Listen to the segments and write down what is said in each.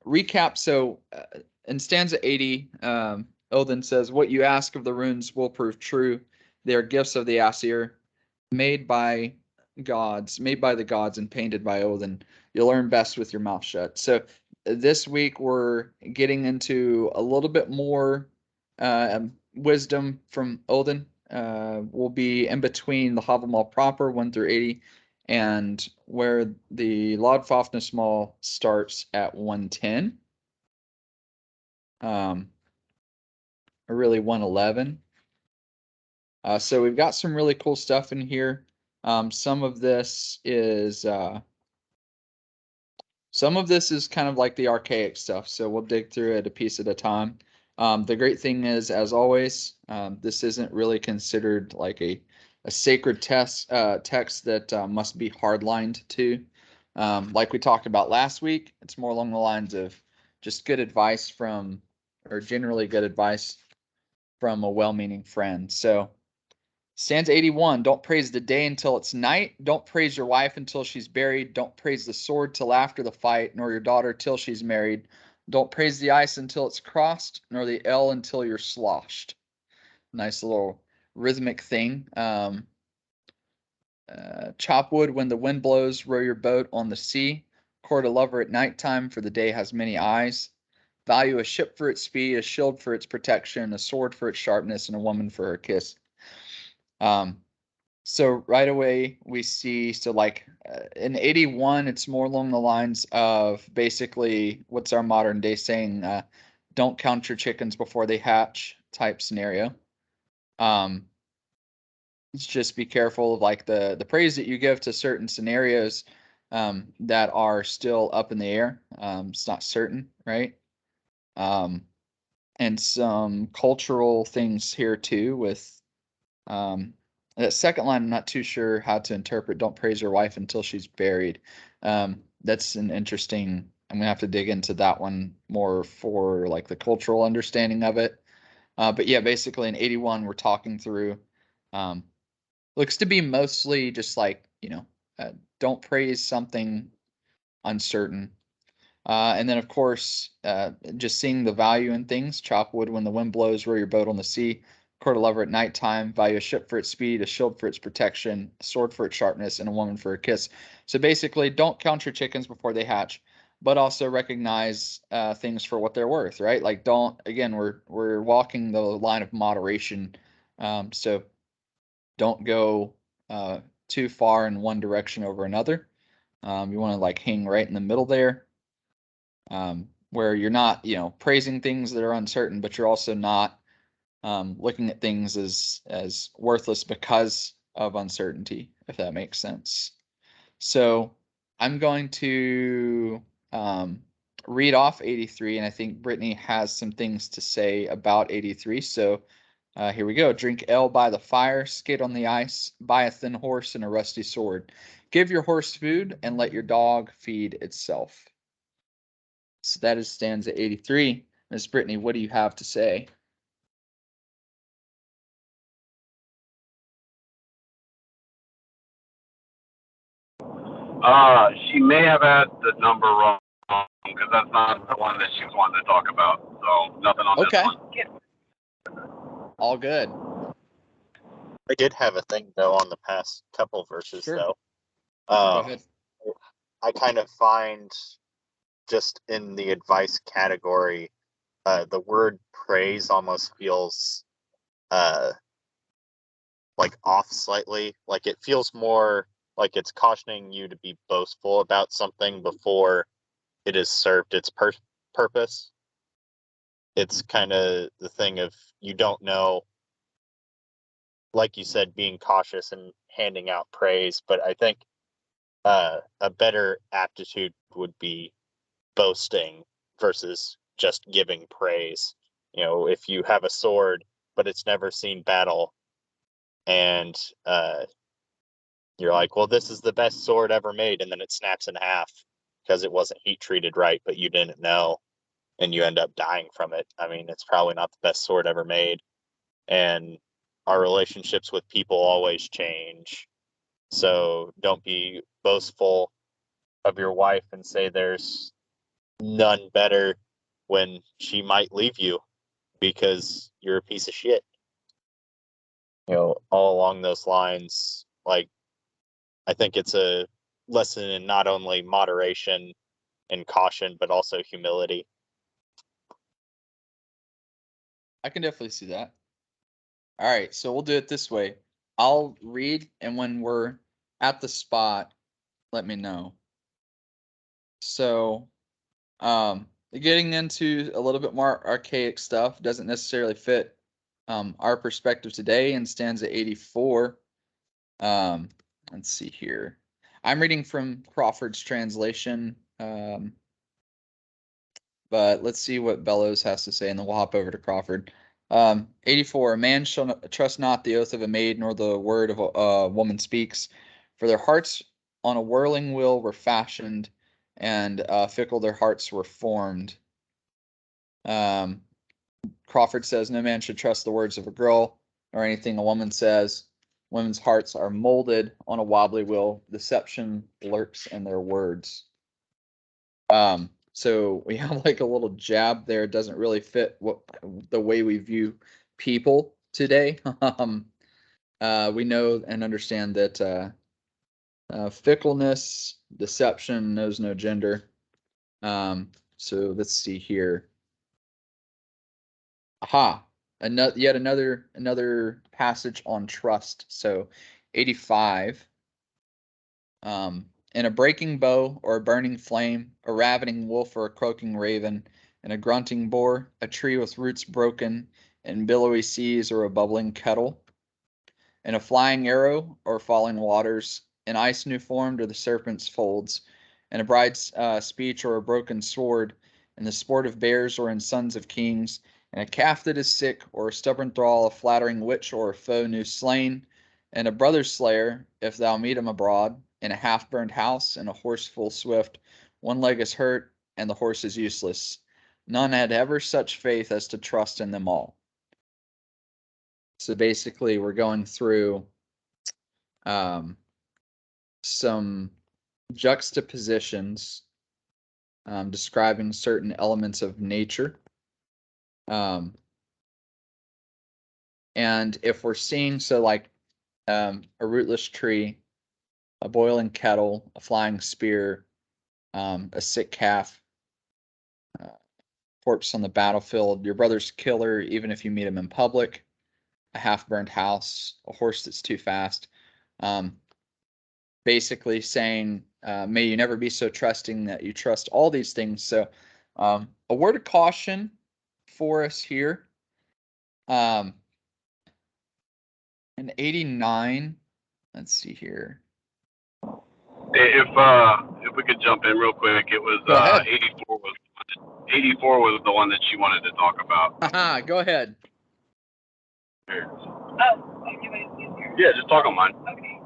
recap. So in stanza 80, Odin says, "What you ask of the runes will prove true. They are gifts of the Aesir, made by the gods and painted by Odin. You'll learn best with your mouth shut." So this week we're getting into a little bit more wisdom from Odin. We'll be in between the Havamal proper 1 through 80 and where the Lodfafnasmal starts at 110. Or really 111. So we've got some really cool stuff in here. Some of this is kind of like the archaic stuff, so we'll dig through it a piece at a time. The great thing is, as always, this isn't really considered like a sacred text that must be hardlined to. Like we talked about last week, it's more along the lines of just good advice from, or generally good advice from a well-meaning friend. So stanza 81, don't praise the day until it's night. Don't praise your wife until she's buried. Don't praise the sword till after the fight, nor your daughter till she's married. Don't praise the ice until it's crossed, nor the L until you're sloshed. Nice little rhythmic thing. Chop wood when the wind blows, row your boat on the sea. Court a lover at nighttime, for the day has many eyes. Value a ship for its speed, a shield for its protection, a sword for its sharpness, and a woman for her kiss. So right away we see, so like in 81, it's more along the lines of basically what's our modern day saying, don't count your chickens before they hatch type scenario. Just be careful of like the praise that you give to certain scenarios that are still up in the air. It's not certain, right? And some cultural things here too with that second line. I'm not too sure how to interpret. Don't praise your wife until she's buried. That's an interesting. I'm gonna have to dig into that one more for like the cultural understanding of it. But yeah, basically in 81, we're talking through. Looks to be mostly just like, don't praise something uncertain. And then, of course, just seeing the value in things. Chop wood when the wind blows, row your boat on the sea. Court a lover at nighttime. Value a ship for its speed, a shield for its protection, a sword for its sharpness, and a woman for her kiss. So basically, don't count your chickens before they hatch, but also recognize things for what they're worth, right? Like, don't, again, we're walking the line of moderation. So don't go too far in one direction over another. You want to like hang right in the middle there, where you're not, praising things that are uncertain, but you're also not looking at things as worthless because of uncertainty, if that makes sense. So I'm going to read off 83, and I think Brittany has some things to say about 83. So here we go. Drink ale by the fire, skate on the ice, buy a thin horse and a rusty sword. Give your horse food and let your dog feed itself. So that is stanza 83. Miss Brittany, what do you have to say? She may have had the number wrong because that's not the one that she was wanting to talk about. So nothing on Okay. this one. All good. I did have a thing though on the past couple verses though. Go ahead. I kind of find just in the advice category, the word praise almost feels like off slightly. Like it feels more like it's cautioning you to be boastful about something before it has served its purpose. It's kind of the thing of you don't know, like you said, being cautious and handing out praise. But I think a better aptitude would be boasting versus just giving praise. If you have a sword, but it's never seen battle, and you're like, well, this is the best sword ever made, and then it snaps in half because it wasn't heat treated right, but you didn't know, and you end up dying from it. I mean, it's probably not the best sword ever made. And our relationships with people always change. So don't be boastful of your wife and say there's none better when she might leave you because you're a piece of shit. All along those lines, like, I think it's a lesson in not only moderation and caution, but also humility. I can definitely see that. All right, so we'll do it this way. I'll read, and when we're at the spot, let me know. So, getting into a little bit more archaic stuff doesn't necessarily fit our perspective today in stanza 84. Let's see here. I'm reading from Crawford's translation, but let's see what Bellows has to say, and then we'll hop over to Crawford. 84, a man shall trust not the oath of a maid, nor the word of a woman speaks, for their hearts on a whirling wheel were fashioned, and fickle their hearts were formed. Crawford says, no man should trust the words of a girl, or anything a woman says. Women's hearts are molded on a wobbly wheel. Deception lurks in their words. So we have like a little jab there. It doesn't really fit the way we view people today. We know and understand that fickleness, deception knows no gender. So let's see here. Aha, yet another passage on trust. So 85. In a breaking bow or a burning flame, a ravening wolf or a croaking raven, and a grunting boar, a tree with roots broken, in billowy seas or a bubbling kettle, and a flying arrow or falling waters, an ice new formed or the serpent's folds, and a bride's speech or a broken sword, and the sport of bears or in sons of kings, and a calf that is sick or a stubborn thrall, a flattering witch or a foe new slain, and a brother's slayer, if thou meet him abroad, in a half-burned house, and a horse full swift, one leg is hurt, and the horse is useless. None had ever such faith as to trust in them all. So basically, we're going through some juxtapositions describing certain elements of nature. And if we're seeing, so like a rootless tree, a boiling kettle, a flying spear, a sick calf, corpse on the battlefield, your brother's killer, even if you meet him in public, a half-burned house, a horse that's too fast. Basically saying, may you never be so trusting that you trust all these things. So a word of caution for us here. In 89, let's see here. If we could jump in real quick, it was 84 was the one that she wanted to talk about. Go ahead. Yeah, just talk on mine. Okay.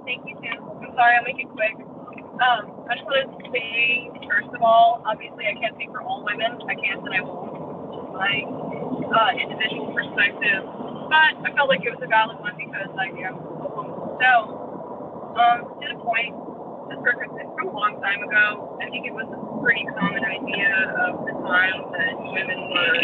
Thank you, Tim. I'm sorry, I'll make it quick. I just wanted to say, first of all, obviously I can't speak for all women. I can't and I won't. My individual perspective. But I felt like it was a valid one because I am a woman. So, to the point, this person from a long time ago, I think it was a pretty common idea of the time that women were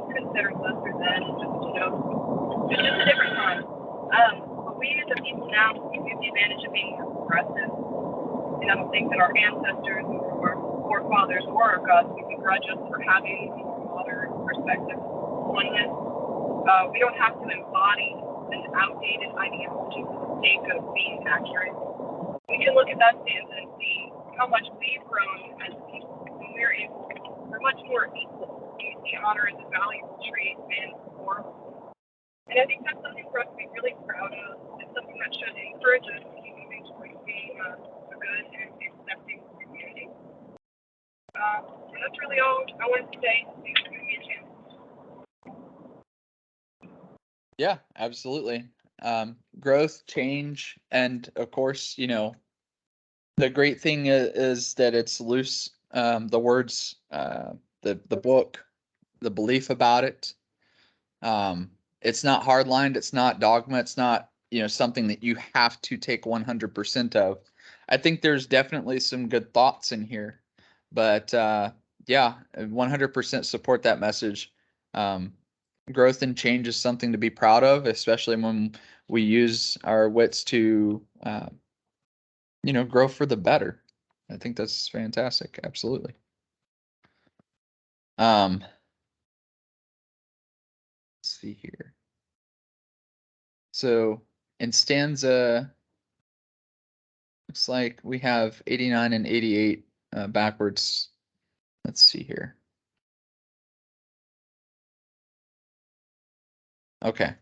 considered lesser than, it's just a different time. But we as a people now, we have the advantage of being more progressive. And I don't think that our ancestors or our forefathers or our gods would begrudge us for having a more modern perspective on this. We don't have to embody an outdated ideology for the sake of being accurate. We can look at that stanza and see how much we've grown as people. And we're much more equal. We see honor as a valuable trait and more. And I think that's something for us to be really proud of. It's something that should encourage us to keep moving towards being a good and accepting community. And that's really all I wanted to say. Thanks for giving me a chance. Yeah, absolutely. Growth, change, and of course, the great thing is that it's loose. The words, the book, the belief about it. It's not hardlined. It's not dogma. It's not, something that you have to take 100% of. I think there's definitely some good thoughts in here, but Yeah, 100% support that message. Growth and change is something to be proud of, especially when we use our wits to, grow for the better. I think that's fantastic. Absolutely. Let's see here. So in stanza, looks like we have 89 and 88 backwards. Let's see here. Okay.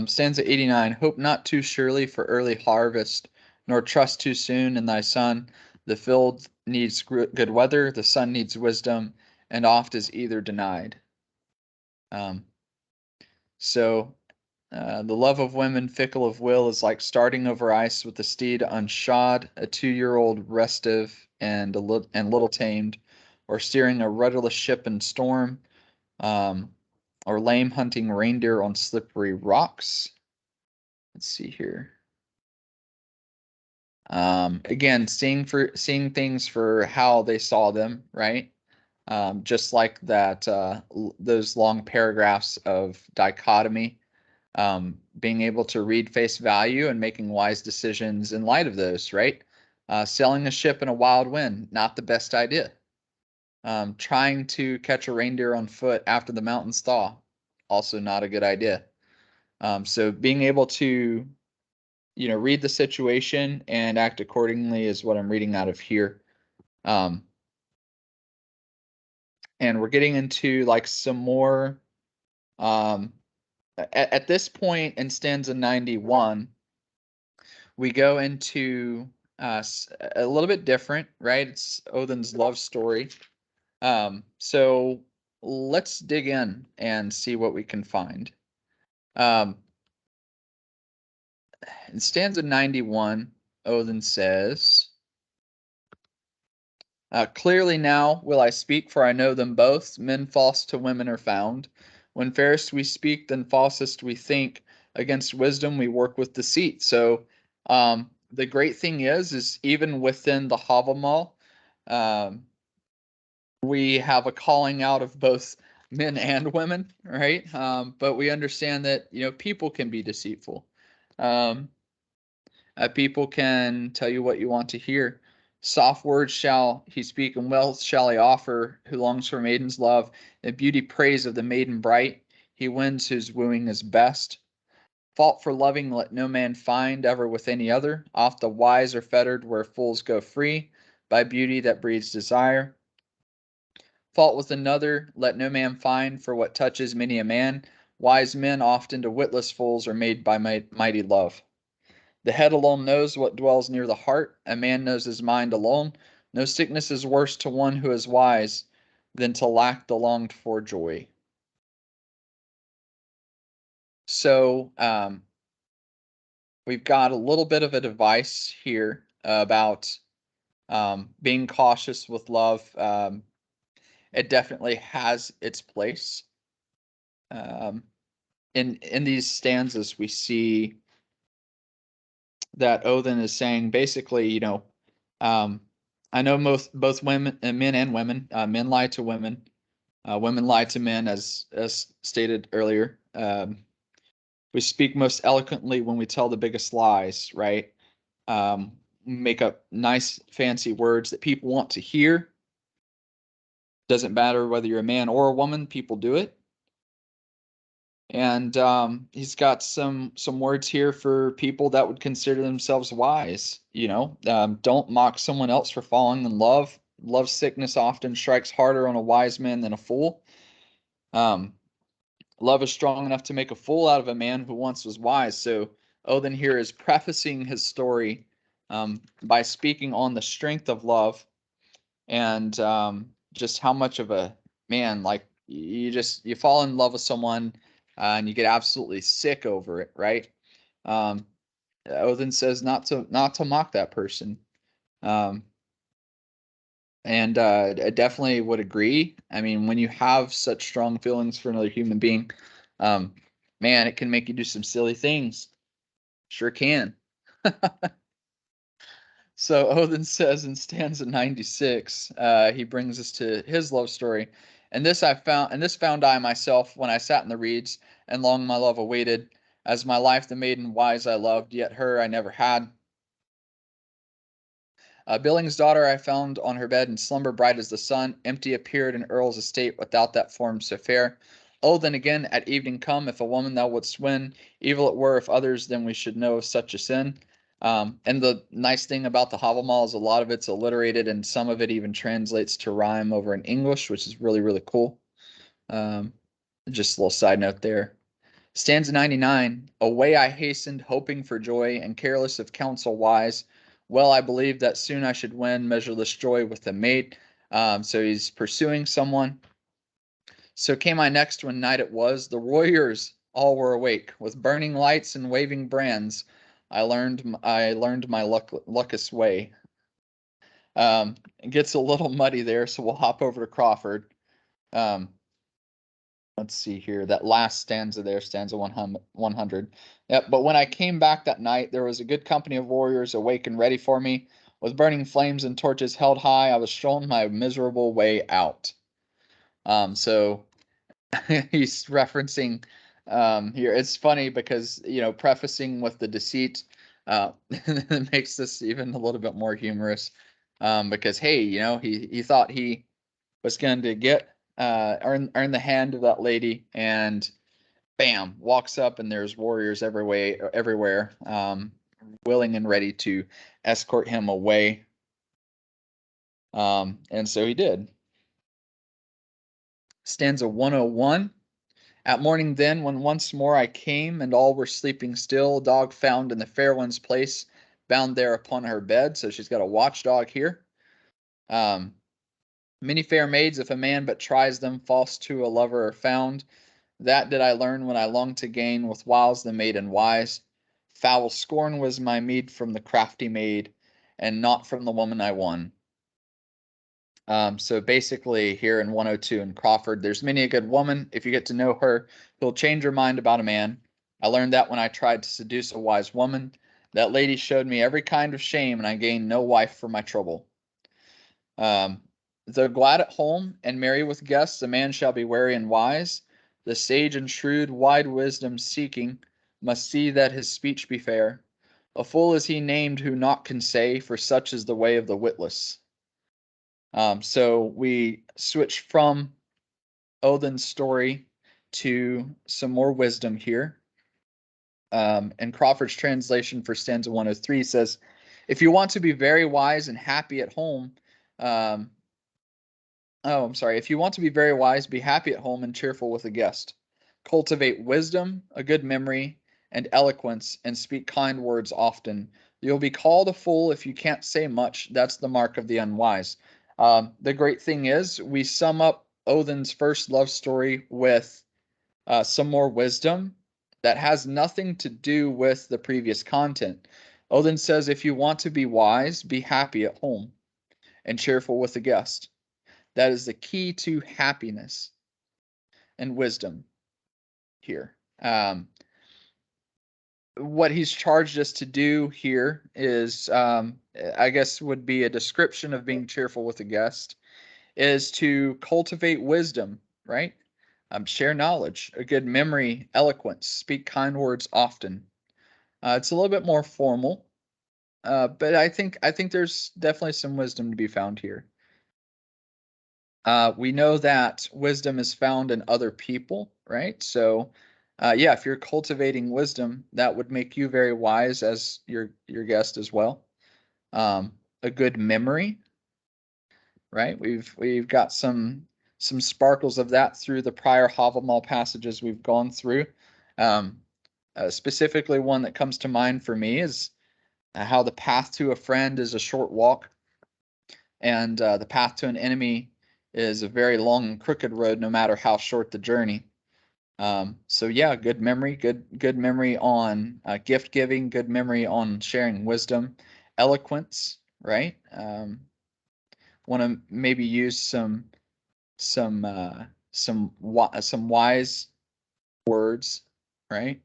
Stanza 89, hope not too surely for early harvest, nor trust too soon in thy son. The field needs good weather, the sun needs wisdom, and oft is either denied. Um, so the love of women, fickle of will, is like starting over ice with the steed unshod, a 2-year-old restive and little tamed, or steering a rudderless ship in storm, or lame hunting reindeer on slippery rocks. Let's see here. Again, seeing things for how they saw them, right? Just like that, those long paragraphs of dichotomy, being able to read face value and making wise decisions in light of those, right? Selling a ship in a wild wind, not the best idea. Trying to catch a reindeer on foot after the mountains thaw, also not a good idea. So being able to read the situation and act accordingly is what I'm reading out of here. And we're getting into like some more, at this point in stanza 91, we go into a little bit different, right? It's Odin's love story. So let's dig in and see what we can find. In stanza 91, Odin says, clearly now will I speak, for I know them both. Men false to women are found. When fairest we speak, then falsest we think. Against wisdom we work with deceit. So the great thing is even within the Havamal, we have a calling out of both men and women, right? But we understand that people can be deceitful. People can tell you what you want to hear. Soft words shall he speak, and wealth shall he offer, who longs for maiden's love, and beauty praise of the maiden bright. He wins whose wooing is best. Fault for loving let no man find ever with any other. Oft the wise are fettered where fools go free, by beauty that breeds desire. Fault with another let no man find, for what touches many a man. Wise men often to witless fools are made by mighty love. The head alone knows what dwells near the heart. A man knows his mind alone. No sickness is worse to one who is wise than to lack the longed for joy. So we've got a little bit of a device here about being cautious with love. It definitely has its place. In these stanzas, we see that Odin is saying basically, I know both women, men and women. Men lie to women. Women lie to men, as stated earlier. We speak most eloquently when we tell the biggest lies, right? Make up nice, fancy words that people want to hear. Doesn't matter whether you're a man or a woman, people do it. And he's got some words here for people that would consider themselves wise. Don't mock someone else for falling in love. Love sickness often strikes harder on a wise man than a fool. Love is strong enough to make a fool out of a man who once was wise. So Odin here is prefacing his story by speaking on the strength of love and just how much of a man, like you fall in love with someone and you get absolutely sick over it, right? Odin says not to mock that person. And I definitely would agree. I mean, when you have such strong feelings for another human being, man, it can make you do some silly things. Sure can. So Odin says in stanza 96, he brings us to his love story. And this found I myself when I sat in the reeds, and long my love awaited, as my life the maiden wise I loved, yet her I never had. Billing's daughter I found on her bed in slumber bright as the sun, empty appeared an earl's estate without that form so fair. Oh, then again at evening come, if a woman thou wouldst win, evil it were if others, then we should know of such a sin. And the nice thing about the Havamal is a lot of it's alliterated, and some of it even translates to rhyme over in English, which is really, really cool. Just a little side note there. Stanza 99, away I hastened, hoping for joy, and careless of counsel wise. Well, I believed that soon I should win measureless joy with a mate. So he's pursuing someone. So came I next when night it was. The warriors all were awake, with burning lights and waving brands. I learned my luckiest way. It gets a little muddy there, so we'll hop over to Crawford. Let's see here. That last stanza there, stanza 100. Yep. But when I came back that night, there was a good company of warriors awake and ready for me. With burning flames and torches held high, I was shown my miserable way out. So he's referencing here. It's funny because, prefacing with the deceit makes this even a little bit more humorous. Because, hey, he thought he was going to get earn the hand of that lady, and bam, walks up and there's warriors everywhere, willing and ready to escort him away. And so he did. Stanza 101. At morning then, when once more I came, and all were sleeping still, dog found in the fair one's place, bound there upon her bed. So she's got a watchdog here. Many fair maids, if a man but tries them, false to a lover are found. That did I learn when I longed to gain with wiles the maiden wise. Foul scorn was my meed from the crafty maid, and not from the woman I won. So basically here in 102 in Crawford, there's many a good woman. If you get to know her, who'll change your mind about a man. I learned that when I tried to seduce a wise woman. That lady showed me every kind of shame, and I gained no wife for my trouble. Though glad at home and merry with guests, a man shall be wary and wise. The sage and shrewd, wide wisdom seeking, must see that his speech be fair. A fool is he named who naught can say, for such is the way of the witless. So we switch from Odin's story to some more wisdom here. And Crawford's translation for stanza 103 says, if you want to be very wise and happy at home, if you want to be very wise, be happy at home and cheerful with a guest. Cultivate wisdom, a good memory, and eloquence, and speak kind words often. You'll be called a fool if you can't say much. That's the mark of the unwise. The great thing is, we sum up Odin's first love story with some more wisdom that has nothing to do with the previous content. Odin says, if you want to be wise, be happy at home and cheerful with a guest. That is the key to happiness and wisdom here. What he's charged us to do here is, I guess would be a description of being cheerful with a guest, is to cultivate wisdom, right? Share knowledge, a good memory, eloquence, speak kind words often. It's a little bit more formal, but I think there's definitely some wisdom to be found here. We know that wisdom is found in other people, right? So, yeah, if you're cultivating wisdom, that would make you very wise as your guest as well. A good memory, right? We've got some sparkles of that through the prior Havamal passages we've gone through. Specifically, one that comes to mind for me is how the path to a friend is a short walk, and the path to an enemy is a very long and crooked road, no matter how short the journey. So yeah, good memory on gift giving, good memory on sharing wisdom, eloquence, right? Want to maybe use some wise words, right?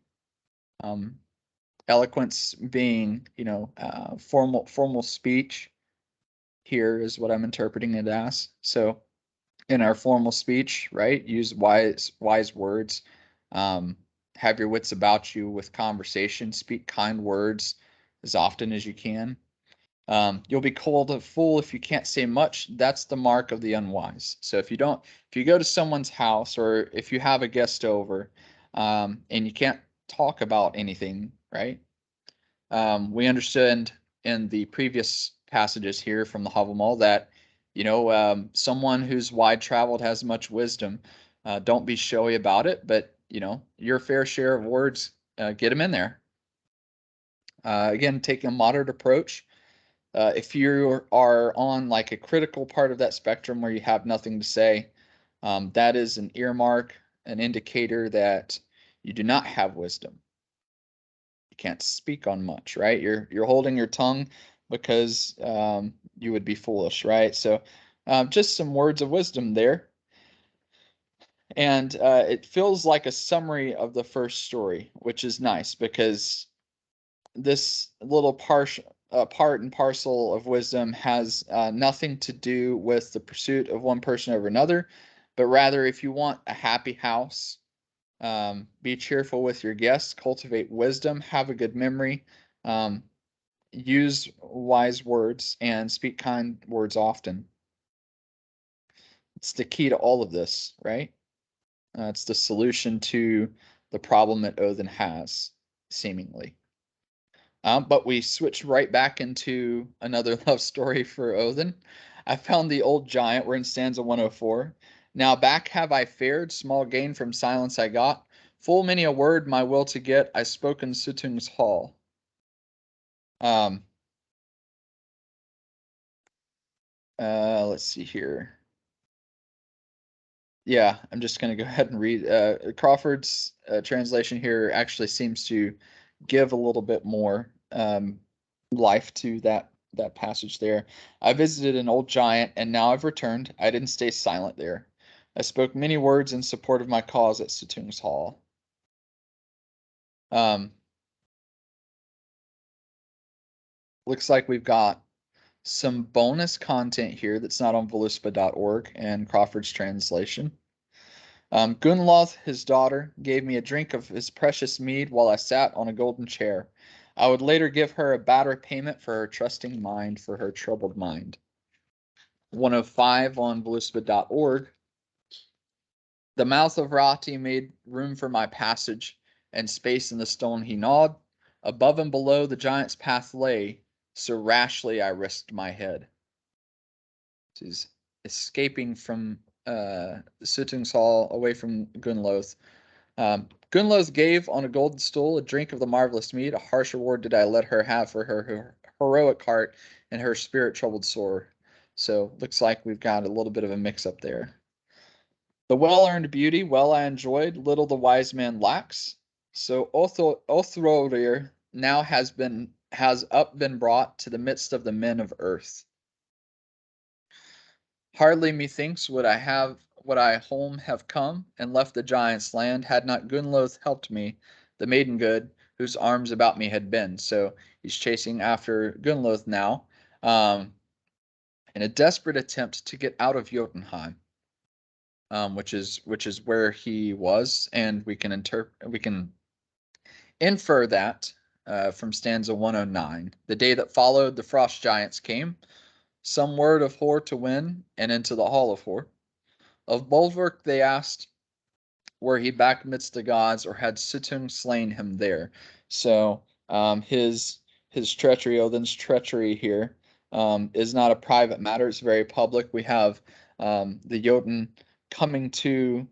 Eloquence being, formal speech here is what I'm interpreting it as. So in our formal speech, right, use wise words. Have your wits about you with conversation. Speak kind words as often as you can. You'll be called a fool if you can't say much. That's the mark of the unwise. So if you go to someone's house, or if you have a guest over, and you can't talk about anything, right? We understood in the previous passages here from the Havamal that, someone who's wide traveled has much wisdom. Don't be showy about it, but your fair share of words, get them in there. Again, taking a moderate approach. If you are on like a critical part of that spectrum where you have nothing to say, that is an earmark, an indicator that you do not have wisdom. You can't speak on much, right? You're holding your tongue because you would be foolish, right? So just some words of wisdom there. And it feels like a summary of the first story, which is nice because this little part and parcel of wisdom has nothing to do with the pursuit of one person over another, but rather if you want a happy house, be cheerful with your guests, cultivate wisdom, have a good memory, use wise words, and speak kind words often. It's the key to all of this, right? It's the solution to the problem that Odin has, seemingly. But we switch right back into another love story for Odin. I found the old giant. We're in stanza 104. Now back have I fared, small gain from silence I got. Full many a word my will to get, I spoke in Suttung's hall. Let's see here. Yeah, I'm just going to go ahead and read. Crawford's translation here actually seems to give a little bit more life to that passage there. I visited an old giant, and now I've returned. I didn't stay silent there. I spoke many words in support of my cause at Suttung's hall. Looks like we've got some bonus content here that's not on voluspa.org and Crawford's translation. Gunnloth, his daughter, gave me a drink of his precious mead while I sat on a golden chair. I would later give her a better payment for her trusting mind, for her troubled mind. 105 on voluspa.org. The mouth of Rati made room for my passage, and space in the stone he gnawed. Above and below the giant's path lay, so rashly I risked my head. He's escaping from Suttung's hall away from Gunnloth. Gunnloth gave on a golden stool a drink of the marvelous mead. A harsh reward did I let her have for her heroic heart and her spirit troubled sore. So looks like we've got a little bit of a mix up there. The well-earned beauty, well I enjoyed, little the wise man lacks. So Othrorir now has been brought to the midst of the men of earth. Hardly methinks would I home have come, and left the giant's land, had not Gunnloth helped me, the maiden good, whose arms about me had been. So he's chasing after Gunnloth now, in a desperate attempt to get out of Jotunheim, which is where he was, and we can infer that from stanza 109. The day that followed, the frost giants came, some word of Hor to win, and into the hall of Hor. Of Bolverk they asked, were he back midst the gods, or had Suttung slain him there? So his treachery, Odin's treachery here, is not a private matter. It's very public. We have the Jotun coming to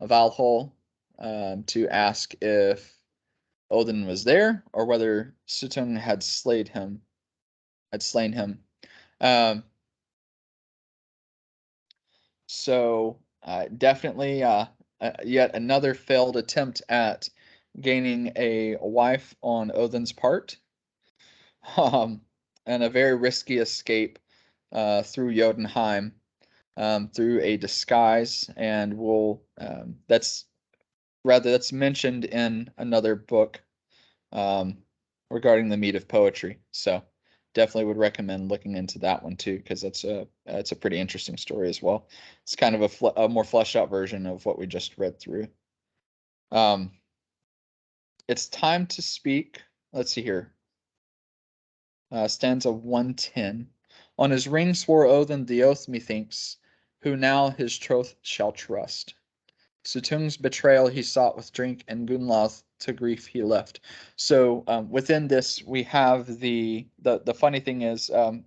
Valhall to ask if Odin was there, or whether Suttung had slain him. So definitely yet another failed attempt at gaining a wife on Odin's part, and a very risky escape through Jotunheim, through a disguise, and that's mentioned in another book, regarding the meat of poetry. So definitely would recommend looking into that one too, because it's a pretty interesting story as well. It's kind of a more fleshed out version of what we just read through. It's time to speak. Let's see here. Stanza 110. On his ring swore Odin the oath, methinks, who now his troth shall trust. Suttung's betrayal he sought with drink, and Gunnloth to grief he left. So within this, we have the funny thing is, a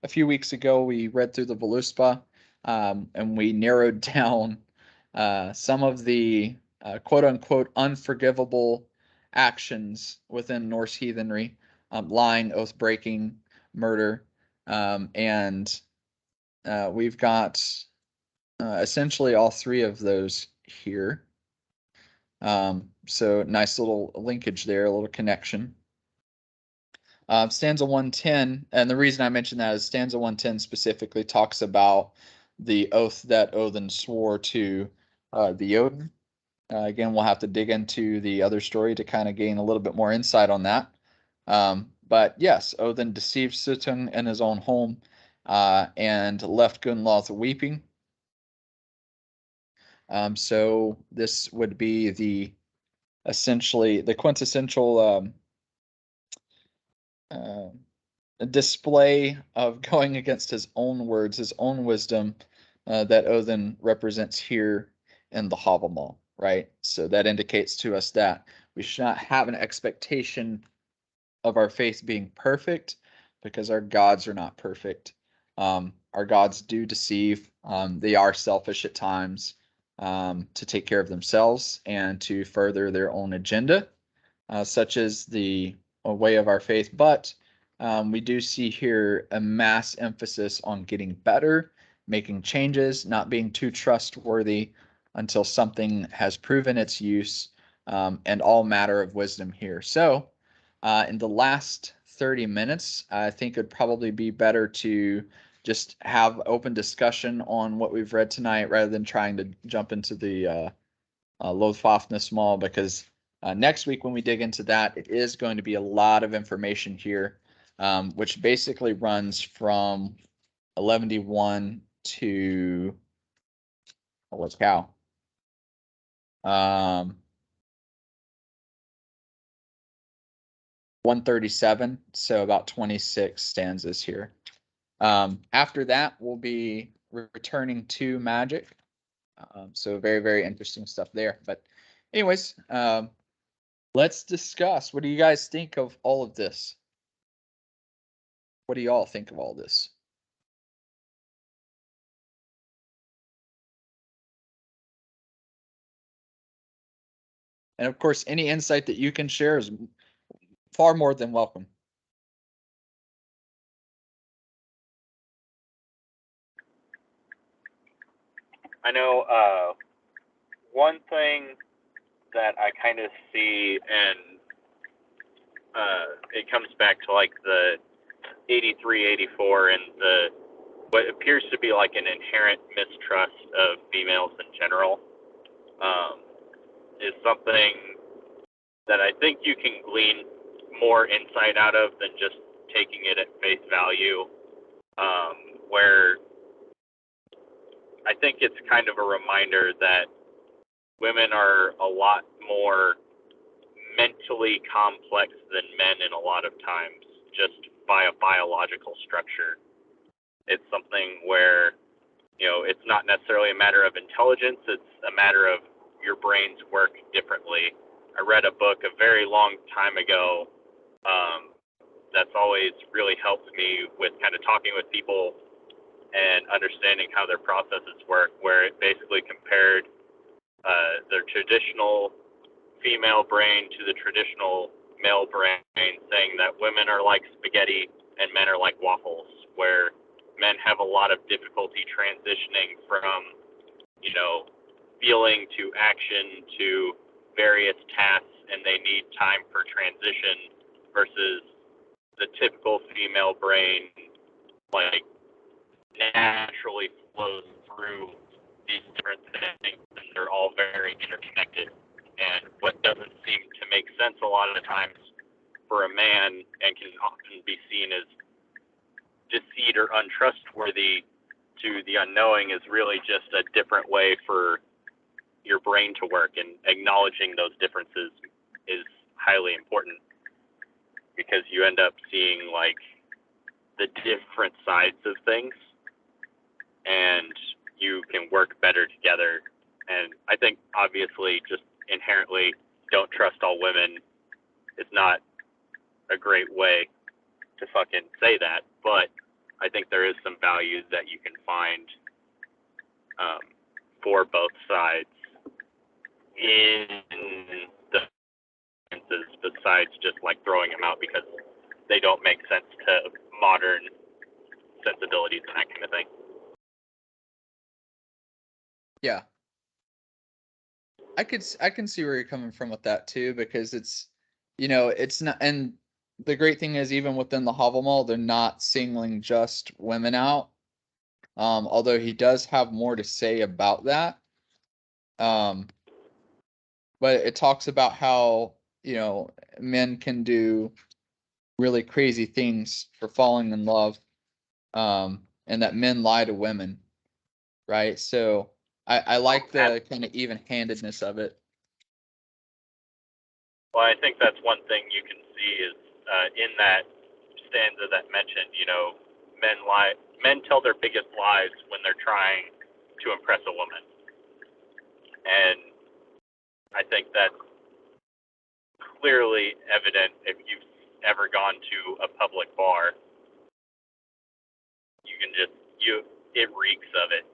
few weeks ago we read through the Voluspa, and we narrowed down some of the quote unquote unforgivable actions within Norse heathenry, lying, oath breaking, murder, and we've got essentially all three of those here. So nice little linkage there, a little connection. Stanza 110, and the reason I mention that is stanza 110 specifically talks about the oath that Odin swore to the Jotun. Again, we'll have to dig into the other story to kind of gain a little bit more insight on that. But yes, Odin deceived Suttung in his own home and left Gunnloth weeping. So this would be the essentially the quintessential display of going against his own words, his own wisdom that Odin represents here in the Havamal, right? So that indicates to us that we should not have an expectation of our faith being perfect, because our gods are not perfect. Our gods do deceive. They are selfish at times to take care of themselves and to further their own agenda, such as the way of our faith. But we do see here a mass emphasis on getting better, making changes, not being too trustworthy until something has proven its use, and all matter of wisdom here. So in the last 30 minutes, I think it'd probably be better to just have open discussion on what we've read tonight rather than trying to jump into the Lothfafnir Mall, because next week when we dig into that, it is going to be a lot of information here, which basically runs from 11D1 to, let's cow. 137, so about 26 stanzas here. After that, we'll be returning to magic. So very, very interesting stuff there. But anyways, let's discuss. What do you guys think of all of this? What do y'all think of all this? And of course, any insight that you can share is far more than welcome. I know one thing that I kind of see, and it comes back to like the 83, 84, and the what appears to be like an inherent mistrust of females in general, is something that I think you can glean more insight out of than just taking it at face value, where I think it's kind of a reminder that women are a lot more mentally complex than men in a lot of times, just by a biological structure. It's something where, it's not necessarily a matter of intelligence, it's a matter of your brains work differently. I read a book a very long time ago that's always really helped me with kind of talking with people and understanding how their processes work, where it basically compared their traditional female brain to the traditional male brain, saying that women are like spaghetti and men are like waffles, where men have a lot of difficulty transitioning from, feeling to action to various tasks, and they need time for transition, versus the typical female brain, like, naturally flows through these different things, and they're all very interconnected. And what doesn't seem to make sense a lot of the times for a man and can often be seen as deceit or untrustworthy to the unknowing is really just a different way for your brain to work, and acknowledging those differences is highly important because you end up seeing like the different sides of things and you can work better together. And I think obviously just inherently don't trust all women is not a great way to fucking say that, but I think there is some values that you can find for both sides in the differences besides just like throwing them out because they don't make sense to modern sensibilities and that kind of thing. Yeah. I can see where you're coming from with that too, because it's, it's not, and the great thing is even within the Havamal, they're not singling just women out. Although he does have more to say about that. But it talks about how, men can do really crazy things for falling in love. And that men lie to women. Right. So I like the kind of even-handedness of it. Well, I think that's one thing you can see is in that stanza that mentioned, men tell their biggest lies when they're trying to impress a woman. And I think that's clearly evident if you've ever gone to a public bar. You can it reeks of it,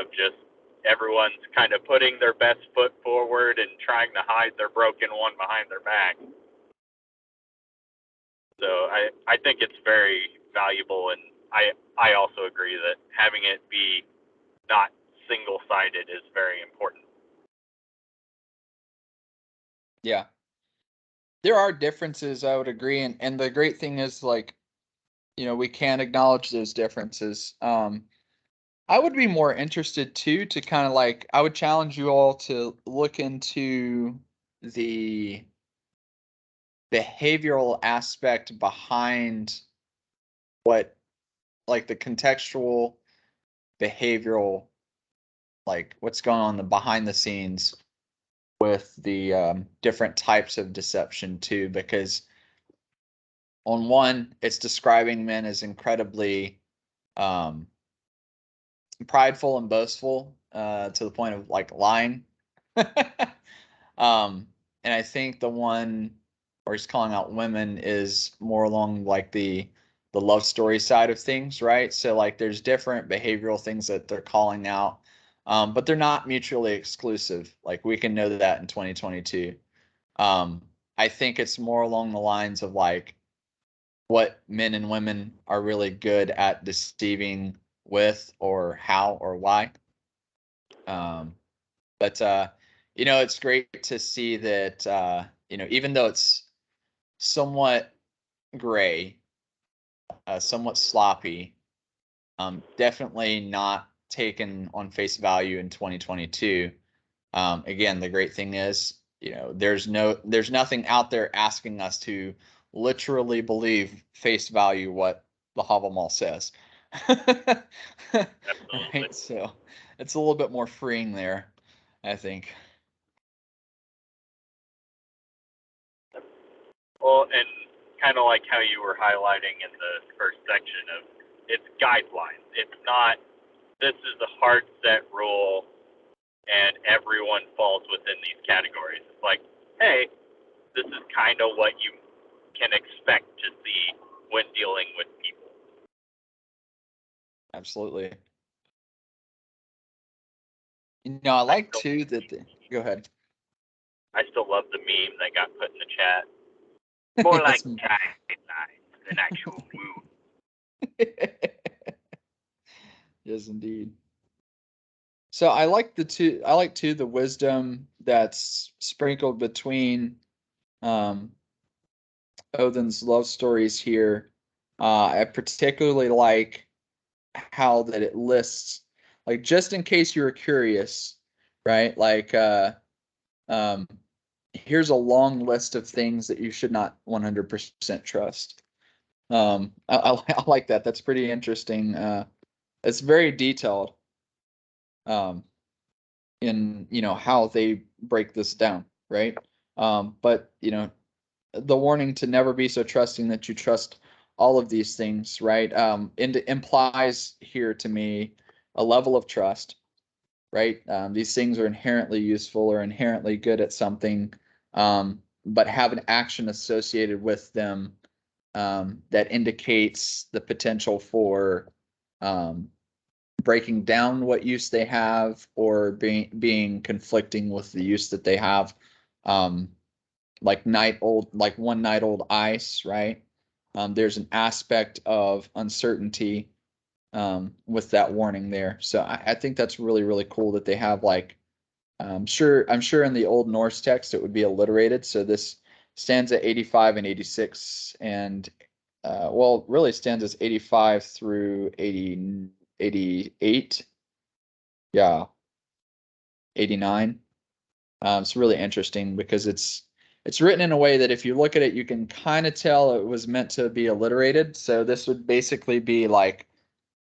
of just everyone's kind of putting their best foot forward and trying to hide their broken one behind their back. So I think it's very valuable, and I also agree that having it be not single-sided is very important. Yeah. There are differences, I would agree, and the great thing is like, we can acknowledge those differences. I would be more interested too to kind of like, I would challenge you all to look into the behavioral aspect behind what, like the contextual behavioral, like what's going on behind the scenes with the different types of deception too, because on one, it's describing men as incredibly prideful and boastful to the point of like lying. And I think the one where he's calling out women is more along like the love story side of things, right? So like there's different behavioral things that they're calling out, but they're not mutually exclusive. Like we can know that in 2022. I think it's more along the lines of like what men and women are really good at deceiving with, or how, or why. But it's great to see that even though it's somewhat gray, somewhat sloppy, definitely not taken on face value in 2022. Again, the great thing is, there's nothing out there asking us to literally believe face value what the Havamal says. Right? So it's a little bit more freeing there, I think. Well, and kind of like how you were highlighting in the first section of it's guidelines. It's not, this is a hard set rule and everyone falls within these categories. It's like, hey, this is kind of what you can expect to see when dealing with people. Absolutely. I like too that go ahead. I still love the meme that got put in the chat. More like guidelines than actual rules. Yes, indeed. So I like the wisdom that's sprinkled between Odin's love stories here. I particularly like how that it lists, like, just in case you were curious, right? Like um here's a long list of things that you should not 100% trust. I like that. That's pretty interesting. It's very detailed um, in, how they break this down, right? But, the warning to never be so trusting that you trust all of these things, right? Implies here to me a level of trust, right? These things are inherently useful or inherently good at something, but have an action associated with them that indicates the potential for um, breaking down what use they have or being conflicting with the use that they have. Like one night old ice, right? There's an aspect of uncertainty with that warning there. So I think that's really, really cool that they have I'm sure in the Old Norse text it would be alliterated. So this stanza 85 and 86 and well, really stanzas 85 through 88. Yeah, 89. It's really interesting because it's written in a way that if you look at it, you can kind of tell it was meant to be alliterated. So this would basically be like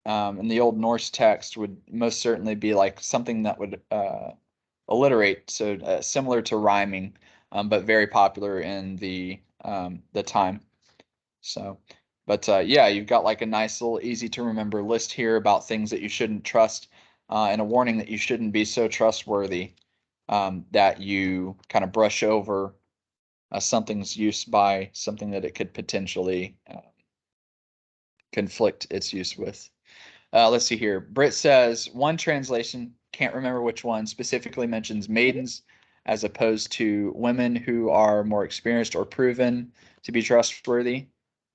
in the Old Norse text would most certainly be like something that would alliterate, so similar to rhyming, but very popular in the time. So, but yeah, you've got like a nice little easy to remember list here about things that you shouldn't trust, and a warning that you shouldn't be so trustworthy that you kind of brush over something's use by something that it could potentially conflict its use with. Let's see here. Britt says one translation, can't remember which one, specifically mentions maidens as opposed to women who are more experienced or proven to be trustworthy.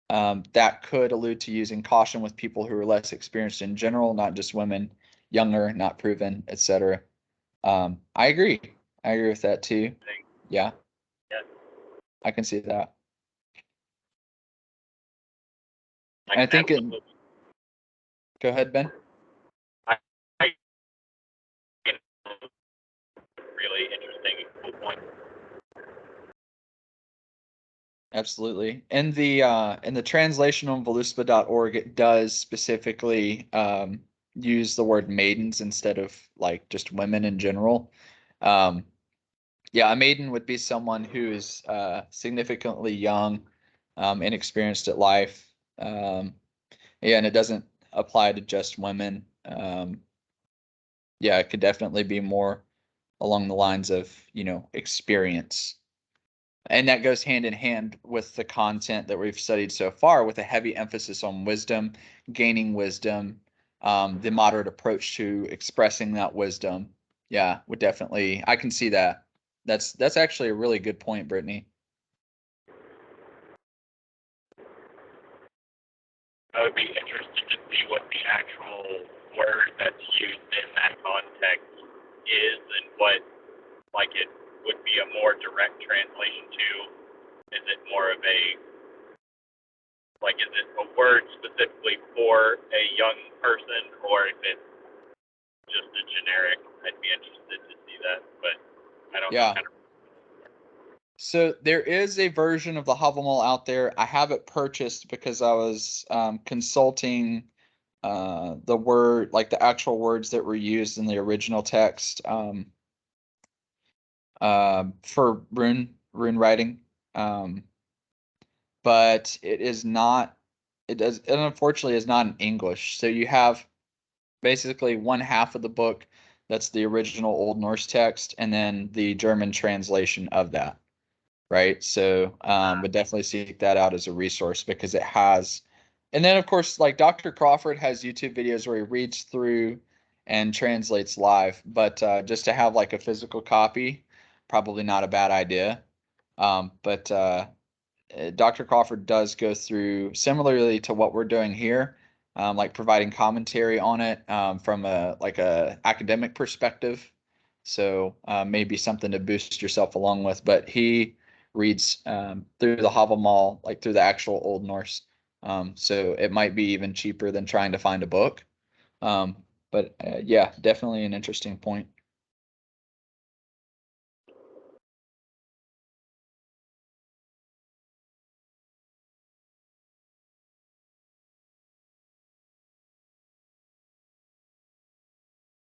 That could allude to using caution with people who are less experienced in general, not just women, younger, not proven, etc. I agree. I agree with that too. Yeah, Yeah. I can see that. I I think go ahead, Ben. I really interesting and cool point. Absolutely. In the translation on voluspa.org, it does specifically use the word maidens instead of like just women in general. Yeah, a maiden would be someone who is significantly young, inexperienced at life. Yeah, and it doesn't apply to just women. Yeah, it could definitely be more along the lines of, experience. And that goes hand in hand with the content that we've studied so far, with a heavy emphasis on wisdom, gaining wisdom, the moderate approach to expressing that wisdom. Yeah, would definitely, I can see that. That's actually a really good point, Brittany. I would be interested to see what the actual word that's used in that context is and what, like, it would be a more direct translation to. Is it more of a, like, is it a word specifically for a young person, or if it's just a generic? I'd be interested to see that, but I don't know Yeah. kind of. So there is a version of the Havamal out there. I have it purchased because I was consulting the actual words that were used in the original text for rune writing. But it unfortunately is not in English. So you have basically one half of the book that's the original Old Norse text, and then the German translation of that. Right. So would definitely seek that out as a resource because it has, and then of course, like Dr. Crawford has YouTube videos where he reads through and translates live, but just to have like a physical copy, probably not a bad idea. But Dr. Crawford does go through similarly to what we're doing here, like providing commentary on it from a academic perspective. So maybe something to boost yourself along with. But he reads through the Havamal, like through the actual Old Norse. So it might be even cheaper than trying to find a book. But yeah, definitely an interesting point.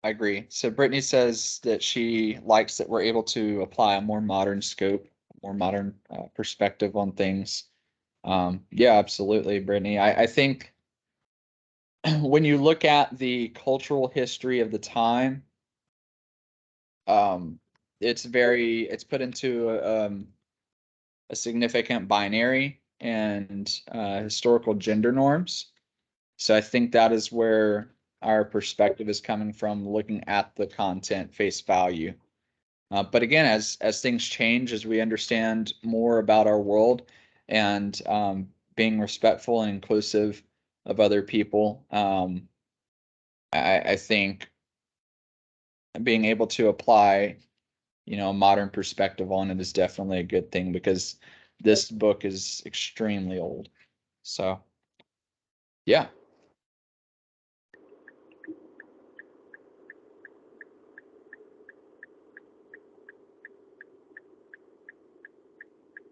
I agree. So Brittany says that she likes that we're able to apply a more modern scope, more modern perspective on things. Yeah, absolutely, Brittany. I think when you look at the cultural history of the time, um, it's put into a significant binary and historical gender norms. So I think that is where our perspective is coming from, looking at the content face value. But again, as things change, as we understand more about our world and being respectful and inclusive of other people, I think being able to apply, a modern perspective on it is definitely a good thing because this book is extremely old. So, yeah.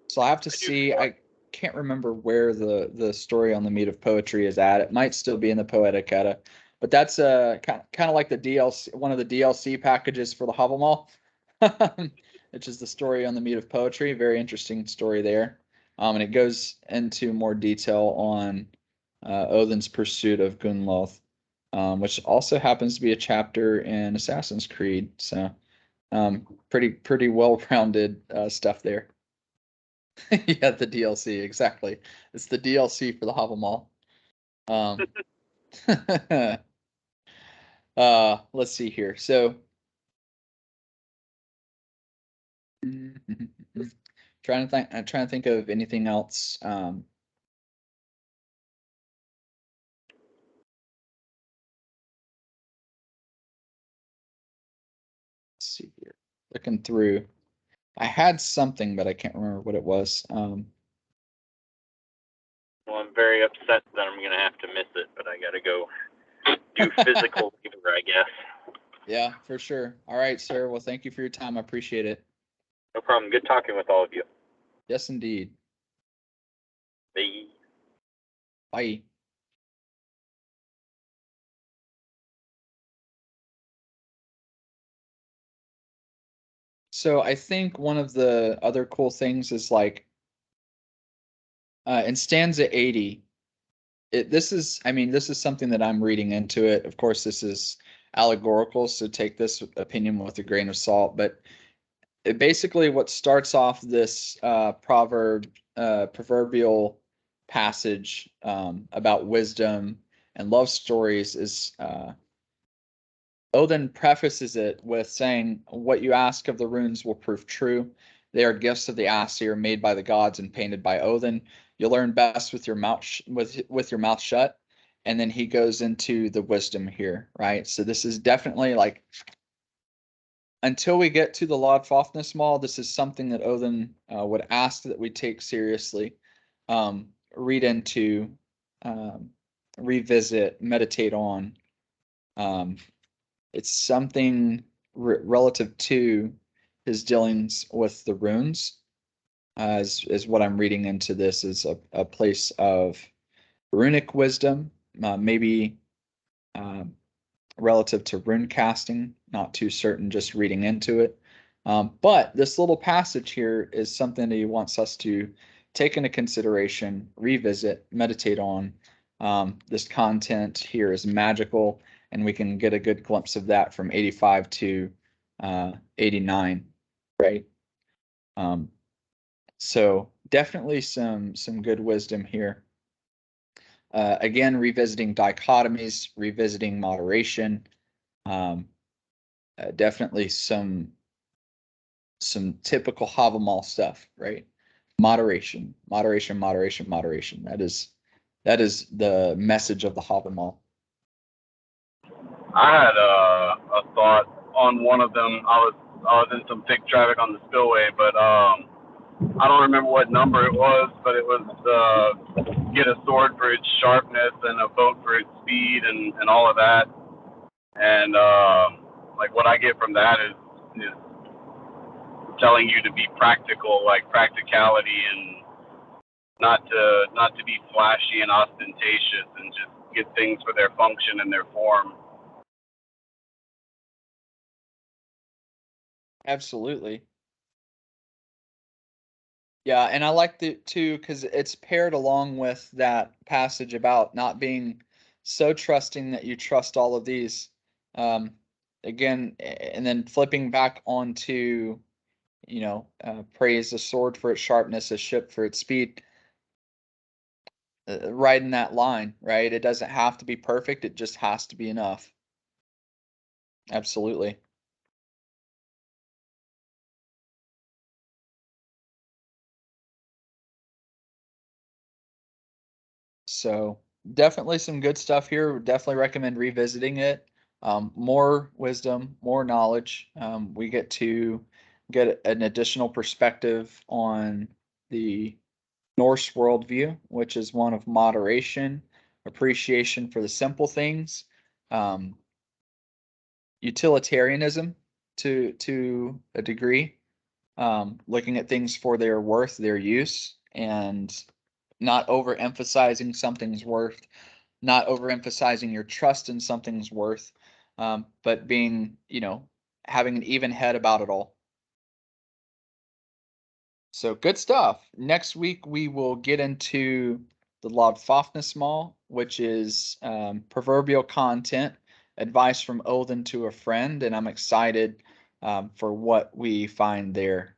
So I have to see. I can't remember where the story on the meat of poetry is at. It might still be in the Poetic Edda, but that's kind of like the DLC, one of the DLC packages for the Havamal, which is the story on the meat of poetry. Very interesting story there, and it goes into more detail on Odin's pursuit of Gunnloth, which also happens to be a chapter in Assassin's Creed. So pretty well-rounded stuff there. Yeah, the DLC, exactly. It's the DLC for the Havamal. Um, let's see here. So, I'm trying to think of anything else. Let's see here. Looking through, I had something, but I can't remember what it was. Well, I'm very upset that I'm gonna have to miss it, but I gotta go do physical labor, I guess. Yeah, for sure. All right, sir. Well, thank you for your time. I appreciate it. No problem. Good talking with all of you. Yes, indeed. Bye. Bye. So I think one of the other cool things is like in stanza 80, this is something that I'm reading into it. Of course, this is allegorical, so take this opinion with a grain of salt. But it basically what starts off this proverbial passage about wisdom and love stories is Odin prefaces it with saying, "What you ask of the runes will prove true. They are gifts of the Aesir made by the gods and painted by Odin. You learn best with your mouth with your mouth shut." And then he goes into the wisdom here, right? So this is definitely like until we get to the Lord Fafnir Mall, this is something that Odin would ask that we take seriously, read into, revisit, meditate on. It's something relative to his dealings with the runes, is what I'm reading into this is a place of runic wisdom, maybe relative to rune casting, not too certain just reading into it. But this little passage here is something that he wants us to take into consideration, revisit, meditate on. This content here is magical, and we can get a good glimpse of that from 85 to 89, right? So definitely some good wisdom here. Again, revisiting dichotomies, revisiting moderation, definitely some typical Havamal stuff, right? Moderation, moderation, moderation, moderation. That is the message of the Havamal. I had a thought on one of them. I was in some thick traffic on the spillway, but I don't remember what number it was, but it was get a sword for its sharpness and a boat for its speed and all of that. And like what I get from that is telling you to be practical, like practicality, and not to be flashy and ostentatious, and just get things for their function and their form. Absolutely. Yeah, and I liked it too because it's paired along with that passage about not being so trusting that you trust all of these. Um, Again, and then flipping back onto, praise the sword for its sharpness, a ship for its speed. Right in that line, right? It doesn't have to be perfect; it just has to be enough. Absolutely. So definitely some good stuff here. Would definitely recommend revisiting it. More wisdom, more knowledge. We get to get an additional perspective on the Norse worldview, which is one of moderation, appreciation for the simple things, um, utilitarianism to a degree, looking at things for their worth, their use, and not overemphasizing something's worth, not overemphasizing your trust in something's worth, but being, having an even head about it all. So good stuff. Next week we will get into the law of Fafnismal, which is proverbial content, advice from Odin to a friend, and I'm excited for what we find there.